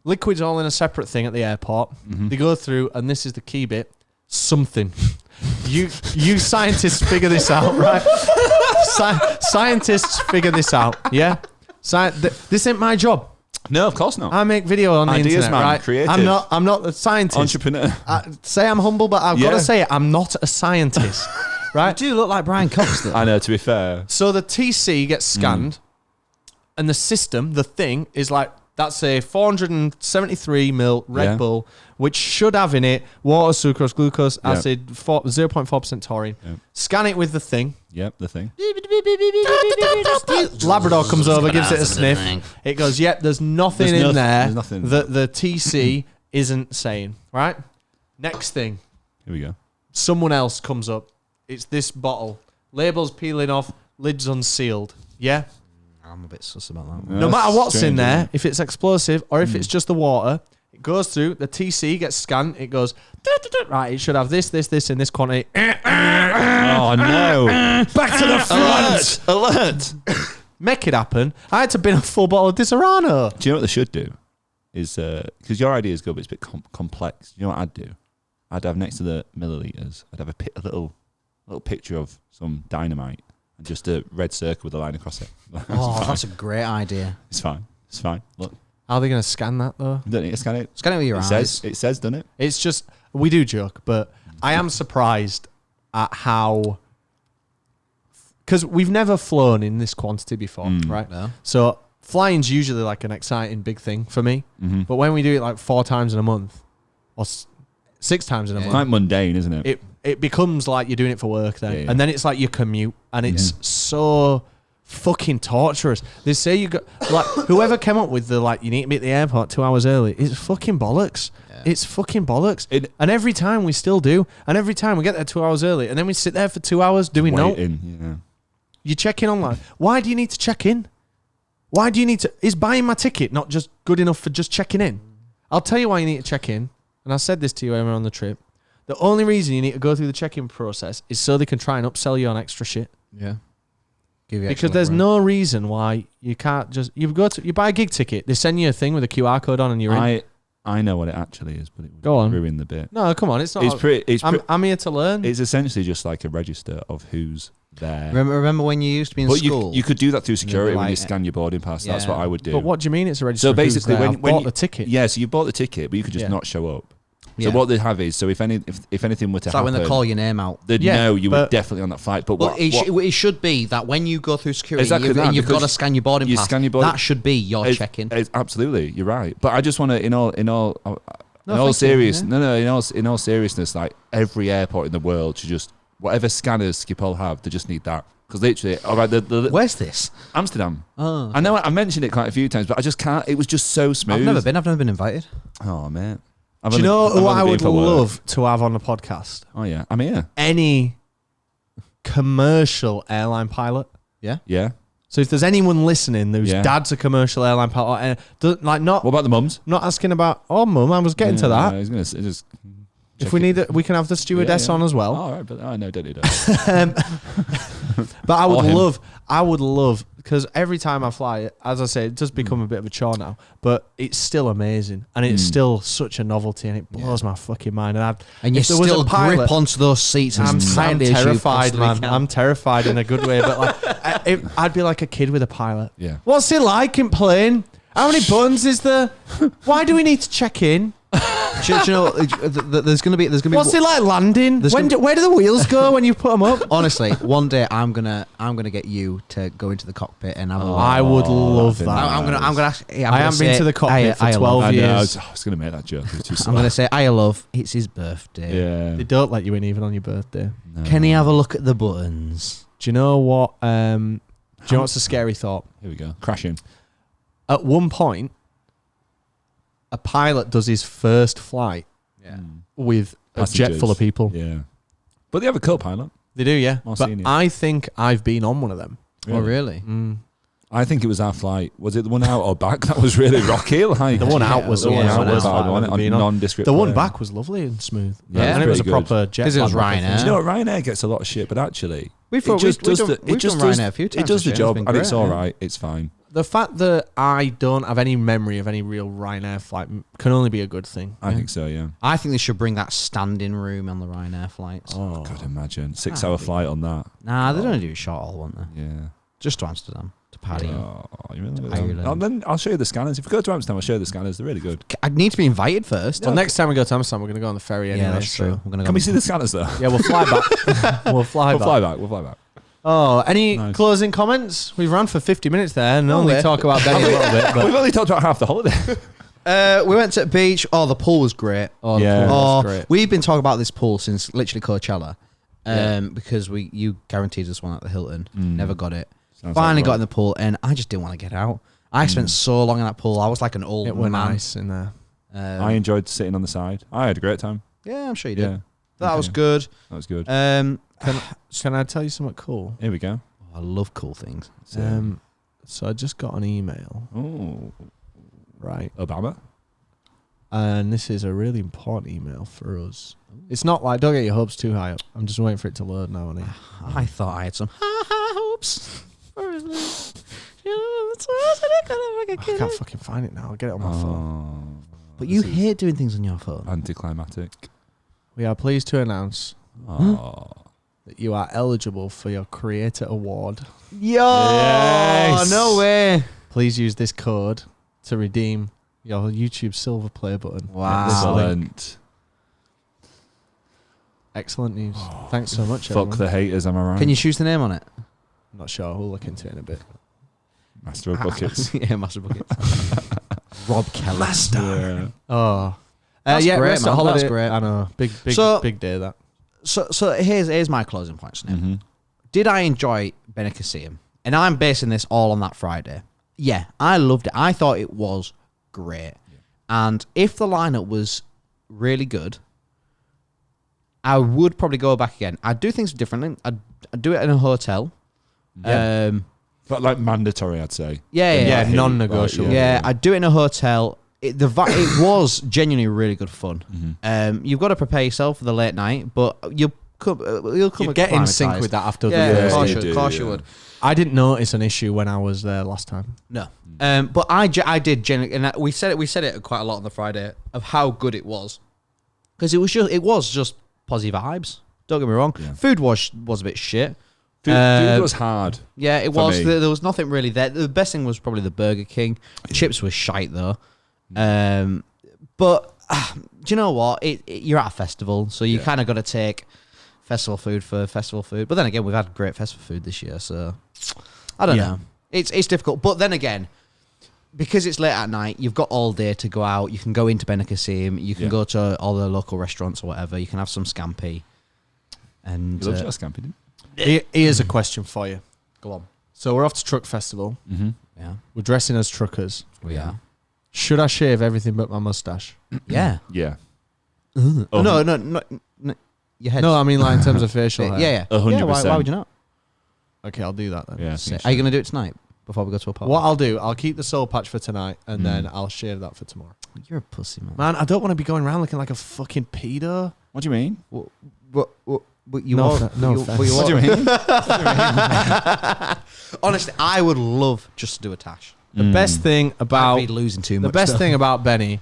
Liquid's all in a separate thing at the airport. They go through, and this is the key bit, something. You scientists figure this out, right? Scientists figure this out, yeah? This ain't my job. No, of course not. I make video on the Ideas, internet, man, right? creative. I'm not a scientist. Entrepreneur. Say I'm humble, but I've got to say it. I'm not a scientist, right? You do look like Brian Cox. I know, to be fair. So the TC gets scanned, and the system, the thing, is like, that's a 473 ml Red Bull, which should have in it water, sucrose, glucose, acid, 0.4% taurine. Yep. Scan it with the thing. Yep, the thing. Labrador comes over, gives it a sniff. It goes, yep, there's nothing in there there's nothing. that the TC isn't saying, right? Next thing, Here we go. someone else comes up. It's this bottle. Label's peeling off, lid's unsealed. Yeah? I'm a bit sus about that. No matter what's in Strange, there, isn't it? if it's explosive or if it's just the water, it goes through, the TC gets scanned, it goes, right, it should have this in this quantity. Oh, no. Back to the front. Alert. Make it happen. I had to bin a full bottle of Disaronno. Do you know what they should do? Is, because your idea is good, but it's a bit complex. You know what I'd do? I'd have next to the milliliters, I'd have a little picture of some dynamite and just a red circle with a line across it. Oh, that's a great idea. It's fine. It's fine. Look, How are they going to scan that, though? you don't need to scan it. Scan it with your eyes. It says, doesn't it? It's just, we do joke, but I am surprised at how, because we've never flown in this quantity before, right? No. So flying's usually like an exciting big thing for me, but when we do it like 4 times in a month or 6 times in a It's month, quite mundane, isn't it? it becomes like you're doing it for work then. Yeah. And then it's like your commute, and it's so fucking torturous. They say you got, like, whoever came up with the, like, you need to be at the airport 2 hours early, it's fucking bollocks. Yeah. It's fucking bollocks. And every time we still do, and every time we get there 2 hours early, and then we sit there for 2 hours doing no. Waiting, You check in online. Why do you need to check in? Why do you need to? Is buying my ticket not just good enough for just checking in? I'll tell you why you need to check in. And I said this to you when we were on the trip. The only reason you need to go through the check-in process is so they can try and upsell you on extra shit. Yeah. Because there's no reason why you can't just you buy a gig ticket. They send you a thing with a QR code on, and you're in. I know what it actually is, but it would Go on. ruin the bit. No, come on, it's not. I'm here to learn. It's essentially just like a register of who's there. Remember when you used to be in school? You could do that through security when you scan your boarding pass. That's what I would do. But what do you mean it's a register? So basically, when bought you the ticket. Yeah, so you bought the ticket, but you could just not show up. So what they have is, so if anything were to happen, like when they call your name out, they'd know you were definitely on that flight. But it should be that when you go through security, exactly you've got to scan your boarding pass. That should be your check-in. Absolutely, you're right. But I just want to, in all seriousness, like every airport in the world should just whatever scanners Schiphol have, they just need that. Because literally, all right, where's this? Amsterdam. Oh, I know I mentioned it quite a few times, but I just can't. It was just so smooth. I've never been invited. Oh man. Do you know who I would love to have on the podcast? Oh yeah, I'm here. Any commercial airline pilot. Yeah. Yeah. So if there's anyone listening whose dad's a commercial airline pilot, not. What about the mums? Not asking about. Oh, mum, I was getting to that. I was gonna just. If we need it, we can have the stewardess on as well. All right, but no, don't do that. But I would love, because every time I fly, as I say, it does become a bit of a chore now, but it's still amazing, and it's still such a novelty, and it blows my fucking mind. And you still grip onto those seats. I'm terrified, man. I'm terrified in a good way, but like, I'd be like a kid with a pilot. Yeah. What's it like in plane? How many buttons is there? Why do we need to check in? Do you know there's gonna be what's it like landing? Where do the wheels go when you put them up? Honestly, one day I'm gonna get you to go into the cockpit and have a look. I would love that. I'm gonna ask. I haven't been to the cockpit for 12 years. I was gonna make that joke. I'm gonna say, "I love." It's his birthday. Yeah. They don't let you in even on your birthday. No. Can he have a look at the buttons? Do you know what? Do you know what's a scary thought? Here we go. Crashing. At one point, a pilot does his first flight with a jet full of people. Yeah. But they have a co-pilot. They do, yeah. More but senior. I think I've been on one of them. Really? Oh, really? Mm. I think it was our flight. Was it the one out or back? That was really rocky. Like, the one out was the one out was nondescript. The one back was lovely and smooth. Yeah, and it was a proper jet. Because it was Ryanair. Do you know what? Ryanair gets a lot of shit, but actually, we've done Ryanair a few times. It does the job, and it's all right. It's fine. The fact that I don't have any memory of any real Ryanair flight can only be a good thing. I think so, yeah. I think they should bring that standing room on the Ryanair flights. Oh, God, imagine 6-hour flight on that. Nah, they don't do it short haul, won't they? Yeah, just to Amsterdam, to Paris. Oh, you really? Then I'll show you the scanners. If we go to Amsterdam, I'll show you the scanners. They're really good. I need to be invited first. Well, next time we go to Amsterdam, we're going to go on the ferry anyway. Yeah, that's true. Can we see the scanners though? Yeah, we'll fly back. We'll fly back. Oh, any closing comments? We've run for 50 minutes there and only talk about Benny a little bit. But we've only talked about half the holiday. We went to the beach. Oh, the pool was great. Oh, the pool was great. We've been talking about this pool since literally Coachella, because you guaranteed us one at the Hilton. Never got it. Finally got in the pool, and I just didn't want to get out. I spent so long in that pool. I was like an old man. It was nice in there. I enjoyed sitting on the side. I had a great time. Yeah, I'm sure you did. Yeah. That was good. That was good. Can I tell you something cool? Here we go. Oh, I love cool things. So I just got an email. Oh, right. Obama. And this is a really important email for us. It's not like, don't get your hopes too high up. I'm just waiting for it to load now. I thought I had some hopes. I can't fucking find it now. I'll get it on my phone. But you hate doing things on your phone. Anticlimactic. We are pleased to announce that you are eligible for your Creator Award. Yes. No way. Please use this code to redeem your YouTube Silver Play button. Wow. Excellent news. Thanks so much, Fuck everyone. the haters, am I right? Can you choose the name on it? I'm not sure. We'll look into it in a bit. Master of Buckets. Yeah, Master of Buckets. Rob Keller. Master. Oh. That's great, rest man. of holiday. That's great. I know. Big day, that. So here's my closing points now. Mm-hmm. Did I enjoy BENICASSIM? And I'm basing this all on that Friday. Yeah, I loved it. I thought it was great. Yeah. And if the lineup was really good, I would probably go back again. I'd do things differently. I'd do it in a hotel. Yeah. But like mandatory, I'd say. Yeah, non-negotiable. Yeah, I'd do it in a hotel. It was genuinely really good fun. Mm-hmm. You've got to prepare yourself for the late night, but you'll You'd get in sync with that after the Of course, you do, of course you would. I didn't notice an issue when I was there last time. No, but I did genuinely, and we said it quite a lot on the Friday of how good it was, because it was just positive vibes. Don't get me wrong. Yeah. Food was a bit shit. Food was hard. Yeah, it was. There was nothing really there. The best thing was probably the Burger King. Chips were shite though. But do you know what? You're at a festival, so you kind of got to take festival food for festival food. But then again, we've had great festival food this year, so I don't know. It's difficult. But then again, because it's late at night, you've got all day to go out. You can go into BENICASSIM. You can go to all the local restaurants or whatever. You can have some scampi. And You love your scampi, didn't you? Here's a question for you. Go on. So we're off to Truck Festival. Mm-hmm. Yeah, We're dressing as truckers. we are. Should I shave everything but my mustache? Yeah. Yeah. Oh, no, your head. No, I mean like in terms of facial hair. Yeah. 100%. Why would you not? Okay, I'll do that then. Yeah. Are you going to do it tonight before we go to a party? What I'll do, I'll keep the soul patch for tonight and then I'll shave that for tomorrow. You're a pussy, man. Man, I don't want to be going around looking like a fucking pedo. What do you mean? But you No are. off- no offense. What do you mean? Honestly, I would love just to do a tash. The best thing about I'd be losing too the much. best thing about Benny,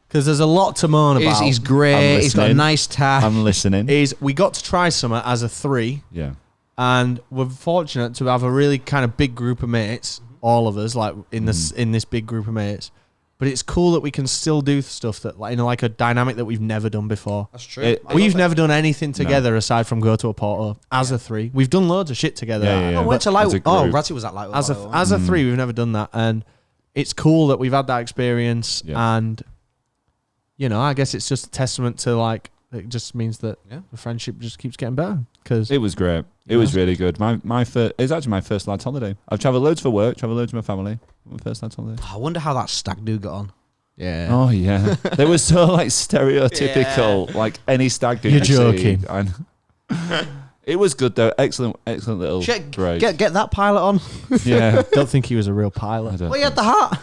because there's a lot to moan about, He's great. He's got a listening. nice tash. I'm listening. is we got to try summer as a 3, Yeah. and we're fortunate to have a really kind of big group of mates, all of us, like in this big group of mates. But it's cool that we can still do stuff that, like, in like a dynamic that we've never done before. That's true. We've never done anything together aside from go to a Porto as a 3. We've done loads of shit together. Yeah. I went to As a like. group. Ratty was at like. As a 3, we've never done that, and it's cool that we've had that experience. Yeah. And I guess it's just a testament to, like, it just means that the friendship just keeps getting better. Because It was great. It was really good. It's actually my first lads holiday. I've travelled loads for work, travelled loads with my family. My first lads holiday. I wonder how that stag do got on. yeah, Oh yeah, they were so like stereotypical, like any stag do. You're you see. joking. It was good though. Excellent little Shit, break. get that pilot on. Yeah, don't think he was a real I pilot. don't- Well, you had the hat.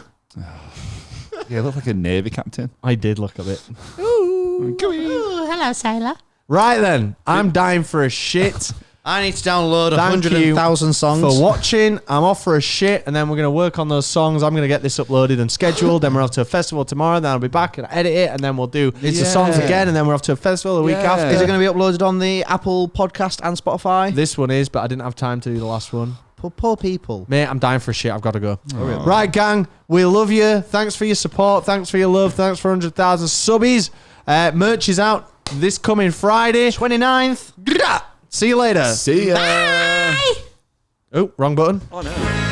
yeah, looked like a navy captain. I did look a bit. Ooh, hello, sailor. Right then, I'm dying for a shit. I need to download Thank you 100,000 songs. for watching. I'm off for a shit, and then we're going to work on those songs. I'm going to get this uploaded and scheduled. Then we're off to a festival tomorrow. Then I'll be back and edit it, and then we'll do the songs again, and then we're off to a festival the week after. Is it going to be uploaded on the Apple Podcast and Spotify? This one is, but I didn't have time to do the last one. Poor people. Mate, I'm dying for a shit. I've got to go. Right, gang. We love you. Thanks for your support. Thanks for your love. Thanks for 100,000 subbies. Merch is out this coming Friday. 29th. See you later. See ya. Bye. Oh, wrong button. Oh no.